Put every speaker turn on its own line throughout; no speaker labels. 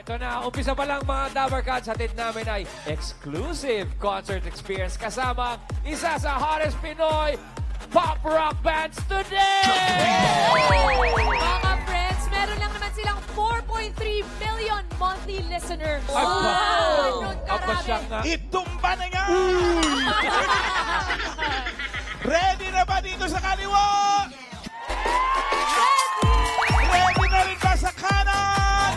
Ito na, umpisa pa lang mga Dabber Cats, hatid namin ay exclusive concert experience kasama isa sa hottest Pinoy pop rock bands today!
Mga friends, meron lang naman silang 4.3 million monthly listeners.
Ay,
Wow!
Kapasyak na.
Itumba na nga! Ready na ba dito sa kaliwa? Ready na rin ba sa kanan?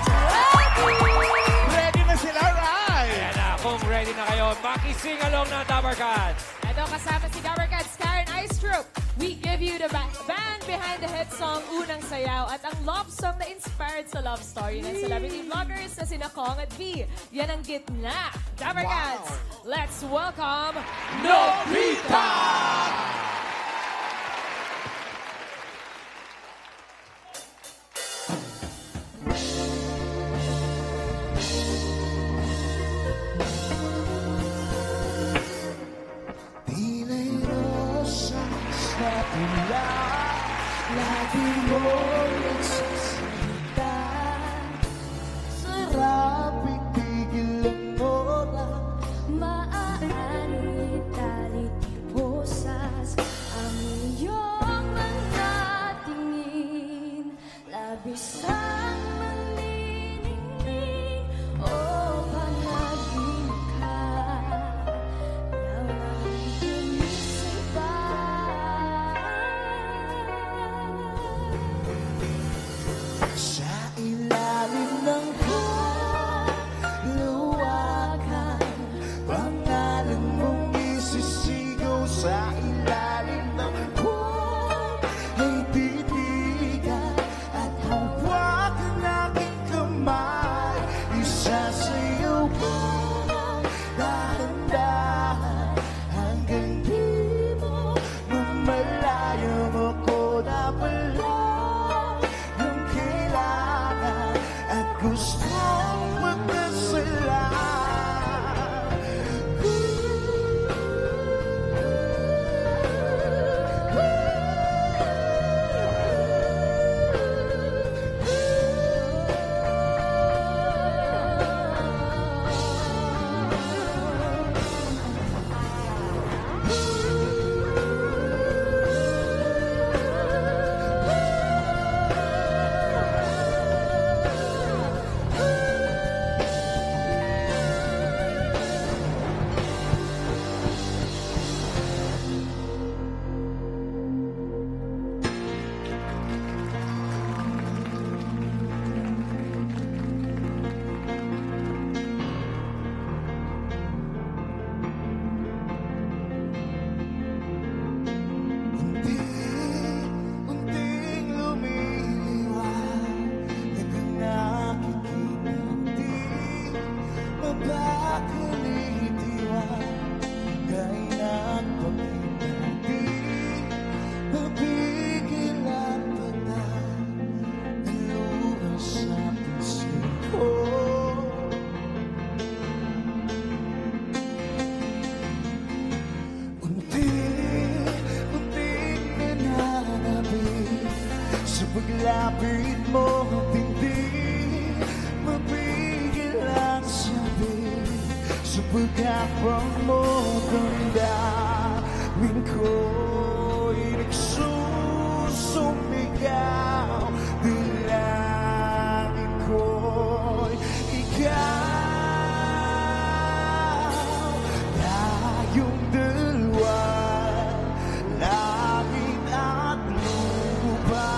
Ready na sila, right?
Ayan na, kung ready na kayo, makising along na Dabber Cats.
Ito kasama si Dabber Cats, Karen Eyestroke. We give you the band behind the hit song Unang Sayaw at ang love song na inspired sa love story ng celebrity vloggers na sina Kong at V. Yan ang gitna. Dabber Cats, let's welcome
Nobita!
Tila'y rosas na pula, lagi mo nagsasalita. Sarap itigil mo lang.
Maaari talit bosas ang iyong mga tingin, labis ang manniningning o panaginip ka. Yaw ang gumisipan
Sa ilalim ng luwagan, pangalan mong isisigaw. Sa ilalim ng buwan ay titigan at hawak ang aking kamay. Isasayaw ko ng dahan-dahan hanggang di mo mamalayang ako na pala yung kailangan at gustong magdasala. Unting lumiliwanag, nakikita di mabakalitiwan. Gaya ng pagkita di mabigil ang pagdaan ng luha sa puso ko. Unting nananabik sa paglapit mo, hindi mapigil ang sabi sa pagkapang mo. Damdamin ko'y nagsusumigaw, bilangin ko'y ikaw. Tayong dalawa, langit at lupa,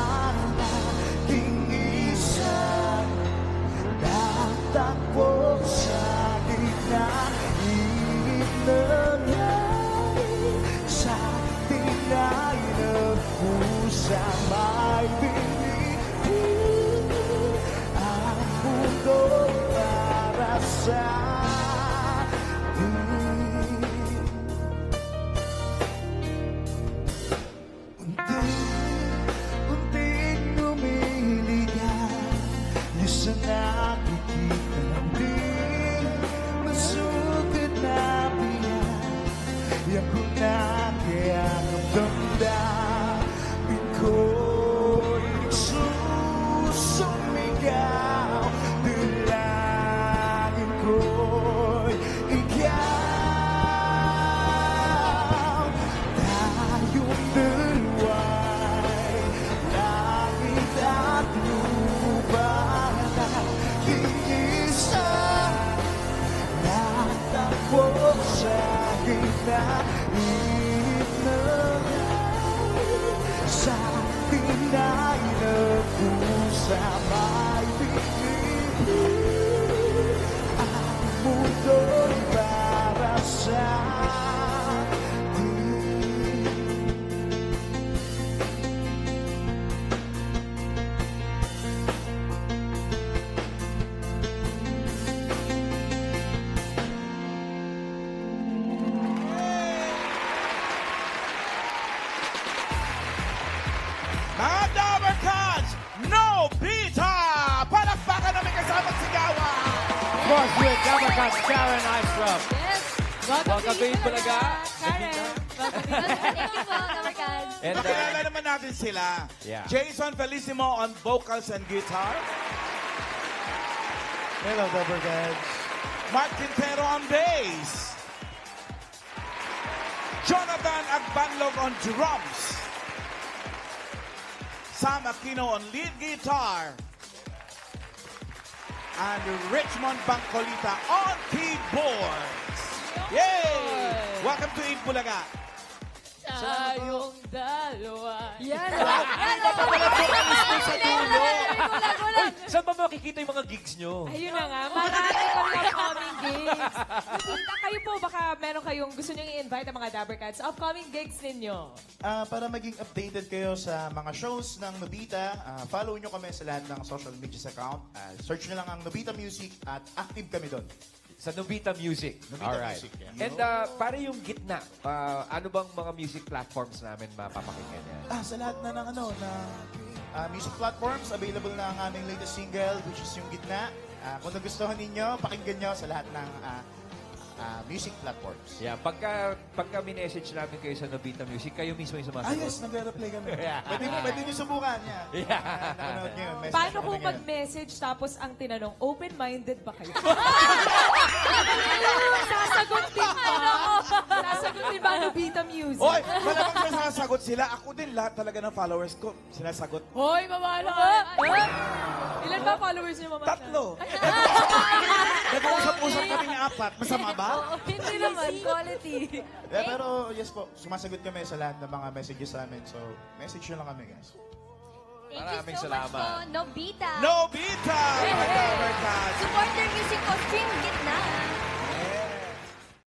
aking isa, tatakbo sa gitna. Init na langit sa tinay na pusa, may pinipili ang mundo para sa atin. Unting lumiligan, yung sa nakikita di masugid na biyan. Yan ko na kaya ang damdamin ko'y nagsusumigaw. isa natakbo sa ginainip na sa pinay na pusa may pinipili ang mundo'y para sa
Mga Dabber Cats, no bita! Palakpakan namin kasama sigawan!
Of course, with Dabber Cats, Karen Icerup.
Yes.
Welcome to Eat Bulaga.
Karen. Welcome to Eat
Thank you po, Dabarkads.
And
Pakilala naman natin sila.
Yeah.
Jason Felissimo on vocals and guitar.
Hello, Double Guys.
Mark Quintero on bass. Jonathan Agbanlog on drums. Sam Aquino on lead guitar. And Richmond Bangcolita on keyboards. Yay! Welcome to Eat Bulaga.
Tayong dalawa.
Yan.
sa dulo. Uy, saan ba makikita yung mga gigs nyo?
Ayun na nga, marami pang upcoming gigs. Nakita kayo po, baka meron kayong gusto nyo i-invite ang mga Dabber Cats. Upcoming gigs ninyo.
Para maging updated kayo sa mga shows ng Nobita, follow nyo kami sa lahat ng social media account. Search nyo lang ang Nobita Music at active kami doon.
Sa Nobita Music.
Nobita
Alright.
Music, yeah.
And para yung gitna, ano bang mga music platforms namin mapapakinggan yan?
Sa lahat na ng music platforms, available na ang aming latest single, which is yung Gitna. Kung nagustuhan ninyo, pakinggan nyo sa lahat ng music platforms.
Yeah, pagka minessage namin kayo sa Nobita Music, kayo mismo yung sumasagot.
Yes, nagre-reply kami.
Yeah.
Pwede nyo subukan.
Yeah.
Nakanood nyo yun. Message
Paano
nyo
kung
kami ngayon.
mag-message tapos ang tinanong, open-minded ba kayo? Sasagot din ba? Sasagot din ba Nobita Music?
Oy, malamang may sasagot sila. Ako din, lahat talaga ng followers ko, sinasagot.
Hoy, mamala ka! Ilan ba followers niyo, mamala?
3. Nag-uusap-usap kami ng 4. Masama ba?
Hindi naman, quality.
Yeah, pero yes po, sumasagot kami sa lahat ng mga messages namin. So, message nyo lang kami, guys.
Thank
Maraming
you so
salamat.
much po, Nobita.
No bita! Mga Dabber Cats.
Support their music po, stream